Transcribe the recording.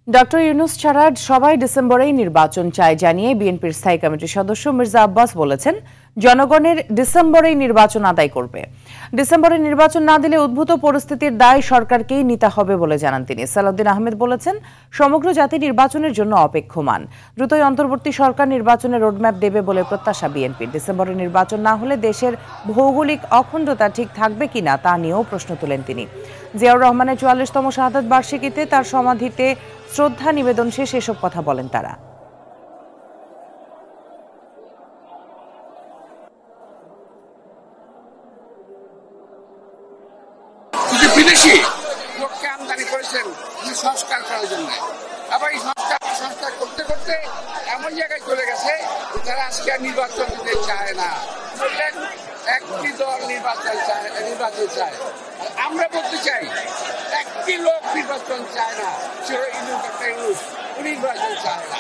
Doctor Yunus ছাড়া সবাই ডিসেম্বরেই নির্বাচন চায় জানিয়ে বিএনপির স্থায়ী কমিটির সদস্য মির্জা আব্বাস বলেছেন, জনগণের ডিসেম্বরেই নির্বাচন আদায় করবে। ডিসেম্বরে নির্বাচন না দিলে উদ্ভূত পরিস্থিতির দায় সরকারকেই নিতে হবে বলে জানান তিনি। সালাউদ্দিন আহমেদ বলেছেন, সমগ্র জাতি নির্বাচনের জন্য অপেক্ষমান। দ্রুতই অন্তর্বর্তী সরকার নির্বাচনের রোডম্যাপ দেবে বলে প্রত্যাশা বিএনপির। ডিসেম্বরে নির্বাচন না হলে দেশের ভৌগোলিক অখণ্ডতা ঠিক থাকবে কিনা তা নিয়েও প্রশ্ন তোলেন তিনি। জিয়াউর রহমানের ৪৪তম শাহাদাত বার্ষিকীতে তার সমাধিতে শ্রদ্ধা নিবেদন শেষে এসব কথা বলেন তারা। বিদেশি লোককে আমদানি করেছেন সংস্কার করার জন্য, আবার এই সংস্কার করতে করতে এমন জায়গায় চলে গেছে যারা আজকে আর নির্বাচন দিতে চায় না। বললেন একটি দল নির্বাচন চায়, আমরা বলতে চাই একটি লোক নির্বাচন চায় না, সে নির্বাচন চায় না।